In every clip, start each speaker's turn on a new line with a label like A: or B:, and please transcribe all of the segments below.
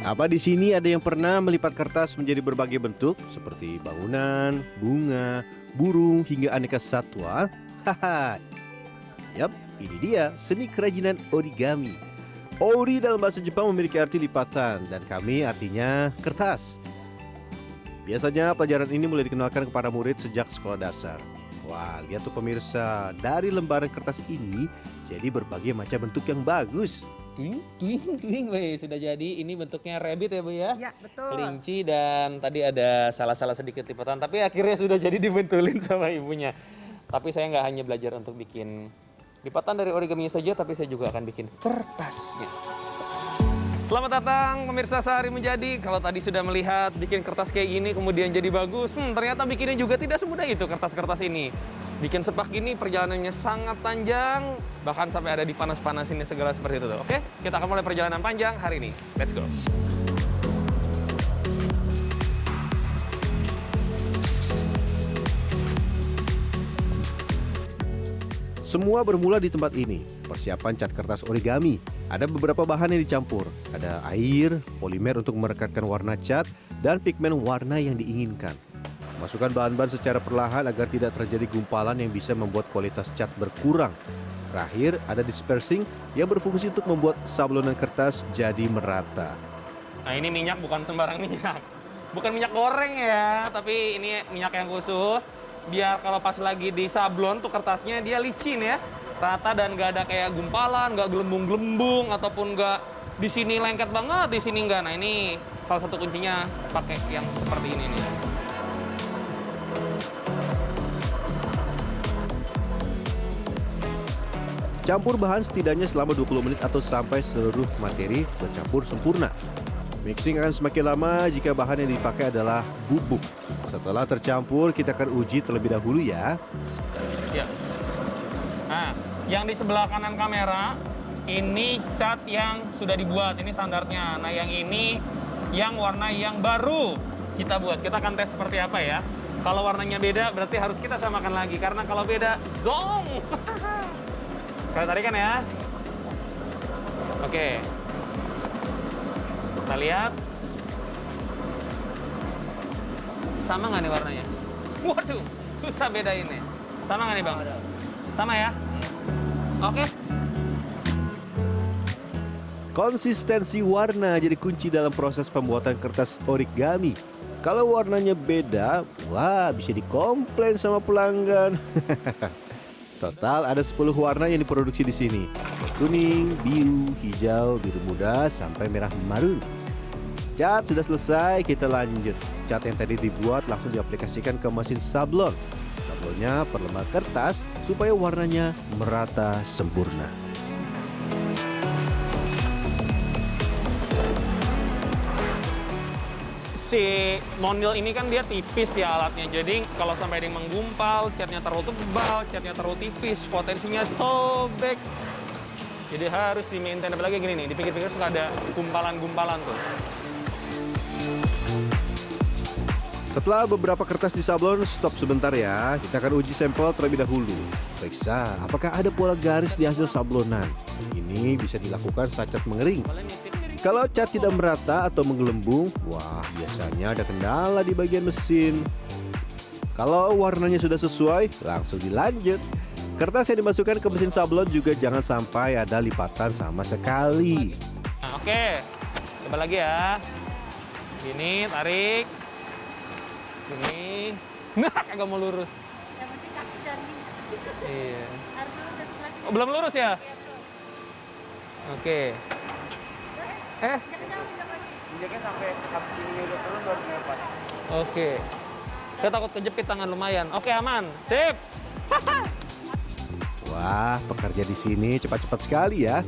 A: Apa di sini ada yang pernah melipat kertas menjadi berbagai bentuk seperti bangunan, bunga, burung hingga aneka satwa? Haha. Yap, ini dia seni kerajinan origami. Ori dalam bahasa Jepang memiliki arti lipatan dan kami artinya kertas. Biasanya pelajaran ini mulai dikenalkan kepada murid sejak sekolah dasar. Wah, lihat tuh pemirsa, dari lembaran kertas ini jadi berbagai macam bentuk yang bagus.
B: Tuing, weh, sudah jadi. Ini bentuknya rabbit ya Bu ya?
C: Ya, betul.
B: Kelinci dan tadi ada salah-salah sedikit lipatan. Tapi akhirnya sudah jadi dibentulin sama ibunya. Tapi saya nggak hanya belajar untuk bikin lipatan dari origami saja, tapi saya juga akan bikin kertasnya. Selamat datang pemirsa Sehari Menjadi. Kalau tadi sudah melihat bikin kertas kayak gini kemudian jadi bagus, ternyata bikinnya juga tidak semudah itu kertas-kertas ini. Bikin sepak ini perjalanannya sangat panjang, bahkan sampai ada dipanas-panasinnya segala seperti itu. Oke, kita akan mulai perjalanan panjang hari ini. Let's go.
A: Semua bermula di tempat ini, persiapan cat kertas origami. Ada beberapa bahan yang dicampur, ada air, polimer untuk merekatkan warna cat, dan pigmen warna yang diinginkan. Masukkan bahan-bahan secara perlahan agar tidak terjadi gumpalan yang bisa membuat kualitas cat berkurang. Terakhir, ada dispersing yang berfungsi untuk membuat sablonan kertas jadi merata.
B: Nah ini minyak bukan sembarang minyak. Bukan minyak goreng ya, tapi ini minyak yang khusus. Biar kalau pas lagi di sablon tuh kertasnya dia licin ya. Rata dan nggak ada kayak gumpalan, nggak gelembung-gelembung, ataupun nggak di sini lengket banget, di sini nggak. Nah ini salah satu kuncinya pakai yang seperti ini nih.
A: Campur bahan setidaknya selama 20 menit atau sampai seluruh materi bercampur sempurna. Mixing akan semakin lama jika bahan yang dipakai adalah bubuk. Setelah tercampur, kita akan uji terlebih dahulu ya.
B: Ya. Nah, yang di sebelah kanan kamera, ini cat yang sudah dibuat, ini standarnya. Nah, yang ini yang warna yang baru kita buat. Kita akan tes seperti apa ya. Kalau warnanya beda, berarti harus kita samakan lagi. Karena kalau beda, zong! Kalian tarikan ya. Oke. Kita lihat. Sama nggak nih warnanya? Waduh, susah beda ini. Sama nggak nih Bang? Sama ya? Oke.
A: Konsistensi warna jadi kunci dalam proses pembuatan kertas origami. Kalau warnanya beda, wah bisa dikomplain sama pelanggan. Total ada 10 warna yang diproduksi di sini. Kuning, biru, hijau, biru muda, sampai merah marun. Cat sudah selesai, kita lanjut. Cat yang tadi dibuat langsung diaplikasikan ke mesin sablon. Sablonnya per lembar kertas supaya warnanya merata sempurna.
B: Si monil ini kan dia tipis ya alatnya, jadi kalau sampai ada yang menggumpal, catnya terlalu tebal, catnya terlalu tipis, potensinya sobek. Jadi harus di-maintain, apalagi gini nih, di pinggir-pinggir suka ada gumpalan-gumpalan tuh.
A: Setelah beberapa kertas disablon, stop sebentar ya. Kita akan uji sampel terlebih dahulu. Periksa apakah ada pola garis di hasil sablonan. Ini bisa dilakukan saat cat mengering. Kalau cat tidak merata atau menggelembung, wah biasanya ada kendala di bagian mesin. Kalau warnanya sudah sesuai, langsung dilanjut. Kertas yang dimasukkan ke mesin sablon juga jangan sampai ada lipatan sama sekali.
B: Nah, oke. Coba lagi ya. Gini, tarik. Gini. Nah, kagak mau lurus.
D: Yang penting kaki dan
B: Iya.
D: harus lurus lagi.
B: Oh, belum lurus ya?
D: Iya, belum.
B: Oke.
C: Injaknya sampai habis ini udah turun baru ngelepas.
B: Oke. Saya takut kejepit tangan lumayan. Oke, aman. Sip.
A: Wah, pekerja di sini cepat-cepat sekali ya.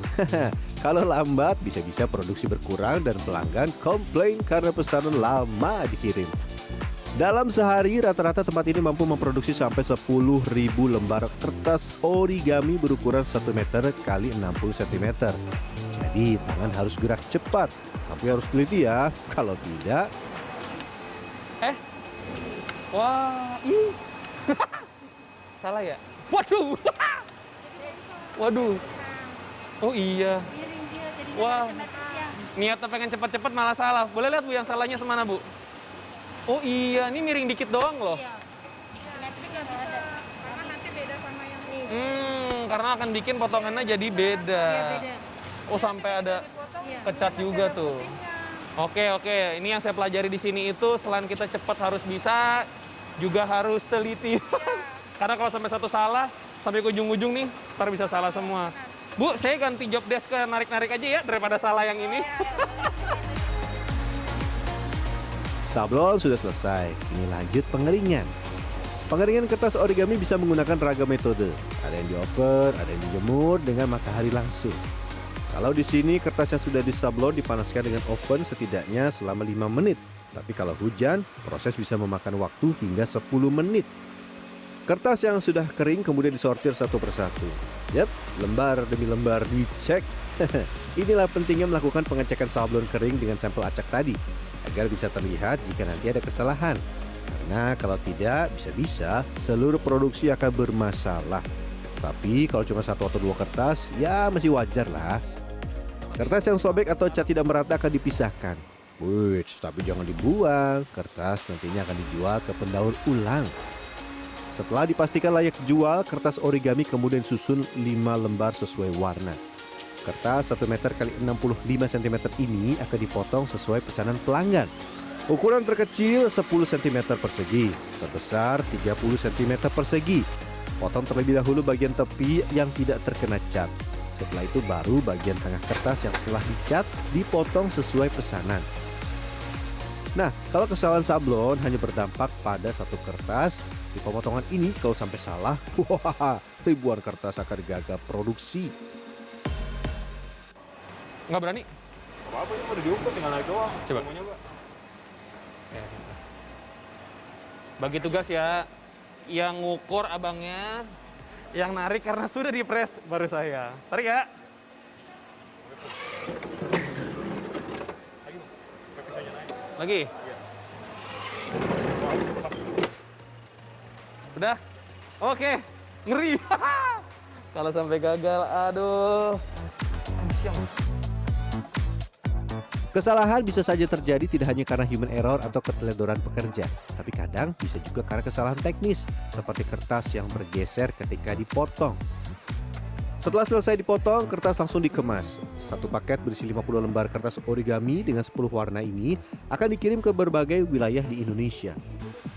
A: Kalau lambat, bisa-bisa produksi berkurang dan pelanggan komplain karena pesanan lama dikirim. Dalam sehari, rata-rata tempat ini mampu memproduksi sampai 10.000 lembar kertas origami berukuran 1 meter kali 60 cm. Jadi, tangan harus gerak cepat. Tapi harus teliti ya, kalau tidak...
B: Wah, ih. Salah ya? Waduh. Waduh. Oh iya.
D: Miring dia jadinya
B: Wah.
D: simetris yang
B: Niatnya pengen cepet-cepet malah salah. Boleh lihat Bu yang salahnya semana Bu? Oh iya, ini miring dikit doang loh.
D: Iya. Simetrik nggak ada.
C: Karena nanti beda sama yang ini.
B: Karena akan bikin potongannya jadi beda.
D: Iya beda.
B: Oh sampai ada
D: Iya.
B: kecat juga tuh. Oke, ini yang saya pelajari di sini itu selain kita cepat harus bisa, juga harus teliti. Karena kalau sampai satu salah, sampai ke ujung-ujung nih, ntar bisa salah semua. Bu, saya ganti job desk ke narik-narik aja ya, daripada salah yang ini.
A: Sablon sudah selesai, kini lanjut pengeringan. Pengeringan kertas origami bisa menggunakan ragam metode. Ada yang di oven, ada yang dijemur dengan matahari langsung. Kalau di sini kertas yang sudah disablon dipanaskan dengan oven setidaknya selama 5 menit. Tapi kalau hujan, proses bisa memakan waktu hingga 10 menit. Kertas yang sudah kering kemudian disortir satu persatu. Yap, lembar demi lembar dicek. Inilah pentingnya melakukan pengecekan sablon kering dengan sampel acak tadi, agar bisa terlihat jika nanti ada kesalahan. Karena kalau tidak, bisa-bisa seluruh produksi akan bermasalah. Tapi kalau cuma satu atau dua kertas, ya masih wajar lah. Kertas yang sobek atau cat tidak merata akan dipisahkan. Wih, tapi jangan dibuang. Kertas nantinya akan dijual ke pendaur ulang. Setelah dipastikan layak jual, kertas origami kemudian susun 5 lembar sesuai warna. Kertas 1 meter x 65 cm ini akan dipotong sesuai pesanan pelanggan. Ukuran terkecil 10 cm persegi, terbesar 30 cm persegi. Potong terlebih dahulu bagian tepi yang tidak terkena cat. Setelah itu baru bagian tengah kertas yang telah dicat dipotong sesuai pesanan. Nah, kalau kesalahan sablon hanya berdampak pada satu kertas, di pemotongan ini kalau sampai salah, wah, ribuan kertas akan gagal produksi.
B: Nggak berani?
C: Apa ini udah diukur tinggal naik doang.
B: Coba.
C: Mau nyoba.
B: Bagi tugas ya, yang ngukur abangnya, yang narik karena sudah dipres baru saya. Tarik ya. Lagi? Udah? Oke. Ngeri. Kalau sampai gagal, aduh.
A: Kesalahan bisa saja terjadi tidak hanya karena human error atau keteledoran pekerja, tapi kadang bisa juga karena kesalahan teknis, seperti kertas yang bergeser ketika dipotong. Setelah selesai dipotong, kertas langsung dikemas. Satu paket berisi 50 lembar kertas origami dengan 10 warna ini akan dikirim ke berbagai wilayah di Indonesia.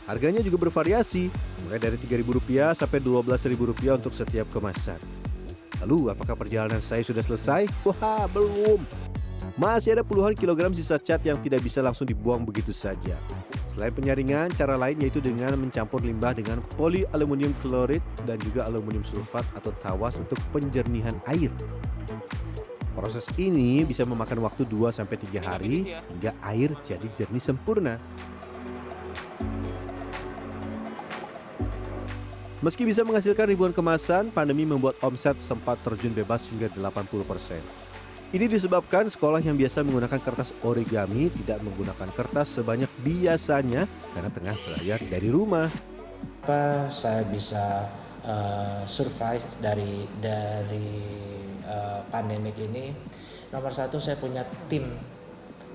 A: Harganya juga bervariasi, mulai dari Rp3.000 sampai Rp12.000 untuk setiap kemasan. Lalu, apakah perjalanan saya sudah selesai? Wah, belum! Masih ada puluhan kilogram sisa cat yang tidak bisa langsung dibuang begitu saja. Selain penyaringan, cara lain yaitu dengan mencampur limbah dengan polyaluminium klorid dan juga aluminium sulfat atau tawas untuk penjernihan air. Proses ini bisa memakan waktu 2-3 hari hingga air jadi jernih sempurna. Meski bisa menghasilkan ribuan kemasan, pandemi membuat omset sempat terjun bebas hingga 80%. Ini disebabkan sekolah yang biasa menggunakan kertas origami tidak menggunakan kertas sebanyak biasanya karena tengah belajar dari rumah.
E: Apa saya bisa survive dari pandemik ini? Nomor satu, saya punya tim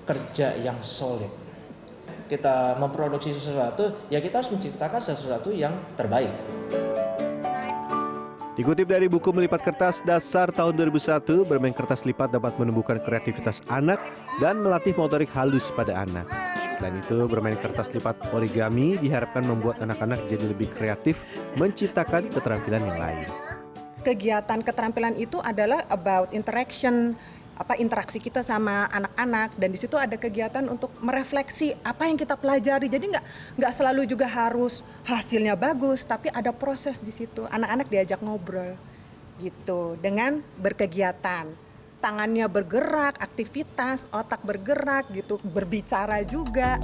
E: kerja yang solid. Kita memproduksi sesuatu, ya kita harus menciptakan sesuatu yang terbaik.
A: Dikutip dari buku Melipat Kertas Dasar tahun 2001, bermain kertas lipat dapat menumbuhkan kreativitas anak dan melatih motorik halus pada anak. Selain itu, bermain kertas lipat origami diharapkan membuat anak-anak jadi lebih kreatif menciptakan keterampilan yang lain.
F: Kegiatan keterampilan itu adalah about interaction, interaksi kita sama anak-anak, dan di situ ada kegiatan untuk merefleksi apa yang kita pelajari. Jadi nggak selalu juga harus hasilnya bagus, tapi ada proses di situ. Anak-anak diajak ngobrol gitu dengan berkegiatan, tangannya bergerak, aktivitas, otak bergerak gitu, berbicara juga.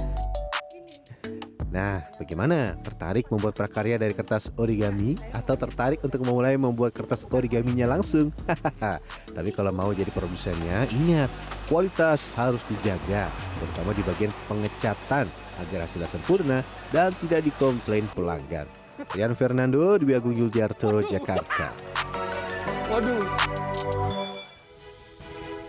A: Nah, bagaimana? Tertarik membuat prakarya dari kertas origami atau tertarik untuk memulai membuat kertas origaminya langsung? Tapi kalau mau jadi produsennya, ingat, kualitas harus dijaga, terutama di bagian pengecatan agar hasilnya sempurna dan tidak dikomplain pelanggan. Rian Fernando, Dwi Agung Yuljarto, Jakarta.
B: Waduh.